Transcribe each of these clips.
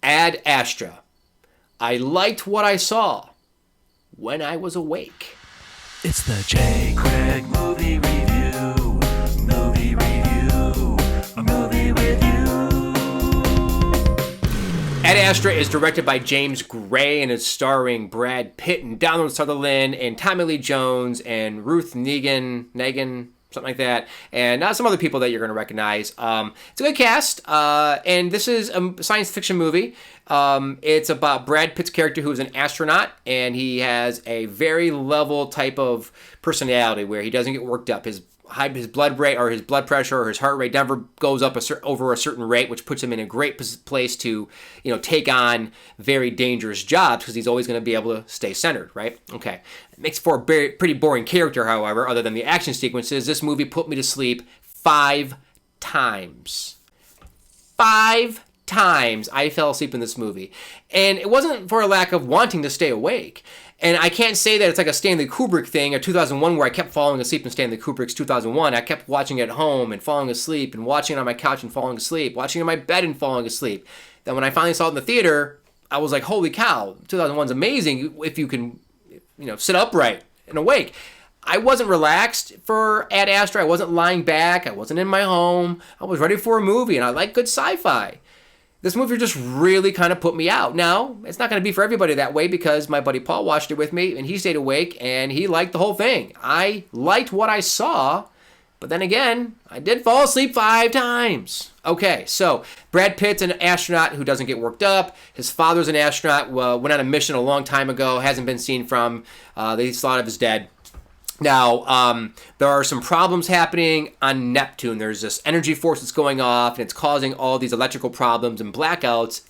Ad Astra. I liked what I saw when I was awake. It's the J. Craig Movie Review. Movie Review. A movie with you. Ad Astra is directed by James Gray and is starring Brad Pitt and Donald Sutherland and Tommy Lee Jones and Ruth Negin, something like that, and some other people that you're going to recognize. It's a good cast, and this is a science fiction movie. It's about Brad Pitt's character, who is an astronaut, and he has a very level type of personality where he doesn't get worked up. His blood rate or his blood pressure or his heart rate never goes up over a certain rate, which puts him in a great place to, take on very dangerous jobs because he's always going to be able to stay centered, right? Okay. It makes for a pretty boring character, however, other than the action sequences. This movie put me to sleep 5 times. 5 times I fell asleep in this movie. And it wasn't for a lack of wanting to stay awake. And I can't say that it's like a Stanley Kubrick thing, or 2001, where I kept falling asleep in Stanley Kubrick's 2001. I kept watching it at home and falling asleep, and watching it on my couch and falling asleep, watching it in my bed and falling asleep. Then when I finally saw it in the theater, I was like, holy cow, 2001's amazing if you can, sit upright and awake. I wasn't relaxed for Ad Astra. I wasn't lying back. I wasn't in my home. I was ready for a movie, and I like good sci-fi. This movie just really kind of put me out. Now, it's not going to be for everybody that way because my buddy Paul watched it with me and he stayed awake and he liked the whole thing. I liked what I saw, but then again, I did fall asleep 5 times. Okay, so Brad Pitt's an astronaut who doesn't get worked up. His father's an astronaut, went on a mission a long time ago, hasn't been seen from. They thought of as dead. Now, there are some problems happening on Neptune. There's this energy force that's going off, and it's causing all these electrical problems and blackouts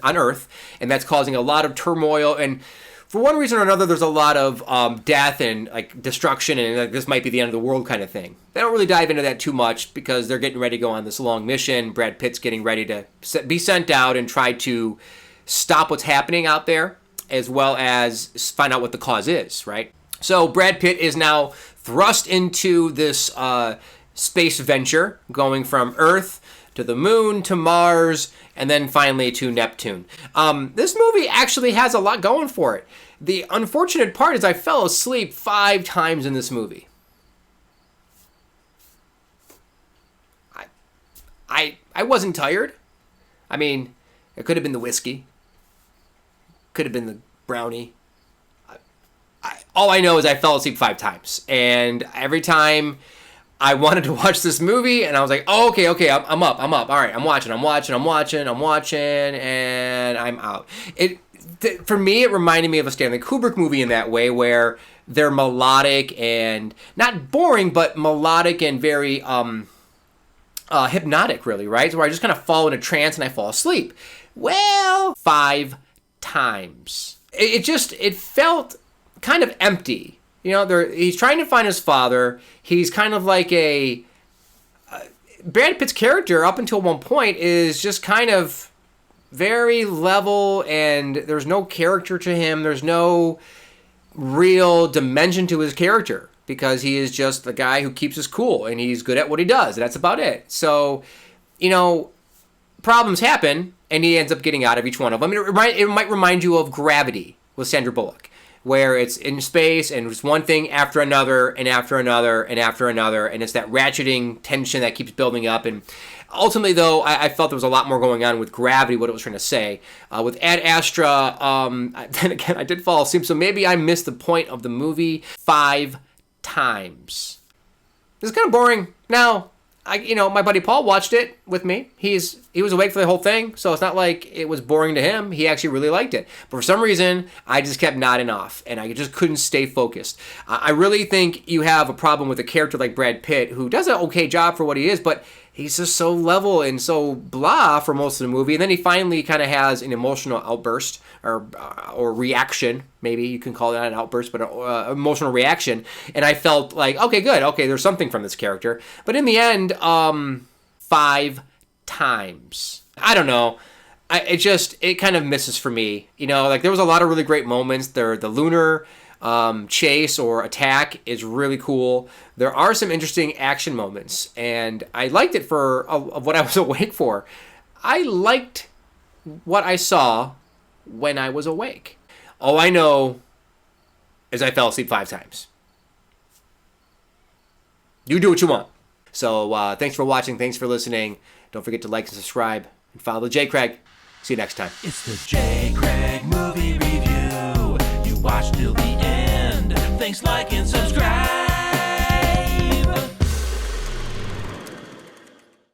on Earth, and that's causing a lot of turmoil. And for one reason or another, there's a lot of death and destruction, and this might be the end of the world kind of thing. They don't really dive into that too much because they're getting ready to go on this long mission. Brad Pitt's getting ready to be sent out and try to stop what's happening out there, as well as find out what the cause is, right? So Brad Pitt is now thrust into this space venture, going from Earth to the moon to Mars, and then finally to Neptune. This movie actually has a lot going for it. The unfortunate part is I fell asleep 5 times in this movie. I wasn't tired. I mean, it could have been the whiskey. Could have been the brownie. All I know is I fell asleep 5 times. And every time I wanted to watch this movie, and I was like, oh, okay, I'm up. All right, I'm watching, and I'm out. For me, it reminded me of a Stanley Kubrick movie in that way, where they're melodic and not boring, but melodic and very hypnotic, really, right? So where I just kind of fall in a trance and I fall asleep. Well, 5 times. It felt kind of empty. He's trying to find his father. He's kind of like Brad Pitt's character up until one point is just kind of very level, and there's no character to him. There's no real dimension to his character because he is just the guy who keeps his cool and he's good at what he does. That's about it. So, problems happen and he ends up getting out of each one of them. It might remind you of Gravity with Sandra Bullock, where it's in space and it's one thing after another and after another and after another, and it's that ratcheting tension that keeps building up. And ultimately, though, I felt there was a lot more going on with Gravity, what it was trying to say. With Ad Astra, then again, I did fall asleep, so maybe I missed the point of the movie 5 times. This is kind of boring. Now, my buddy Paul watched it with me. He was awake for the whole thing, so it's not like it was boring to him. He actually really liked it. But for some reason, I just kept nodding off, and I just couldn't stay focused. I really think you have a problem with a character like Brad Pitt, who does an okay job for what he is, but he's just so level and so blah for most of the movie. And then he finally kind of has an emotional outburst or reaction. Maybe you can call that an outburst, but an emotional reaction. And I felt like, okay, good. Okay, there's something from this character. But in the end, 5 times. I don't know. It kind of misses for me. There was a lot of really great moments. The lunar chase or attack is really cool. There are some interesting action moments, and I liked it for of what I was awake for. I liked what I saw when I was awake. All I know is I fell asleep 5 times. You do what you want. So thanks for watching. Thanks for listening. Don't forget to like and subscribe and follow the J. Craig. See you next time. It's the J. Craig Movie Review. You watch till the end. Thanks, like, and subscribe.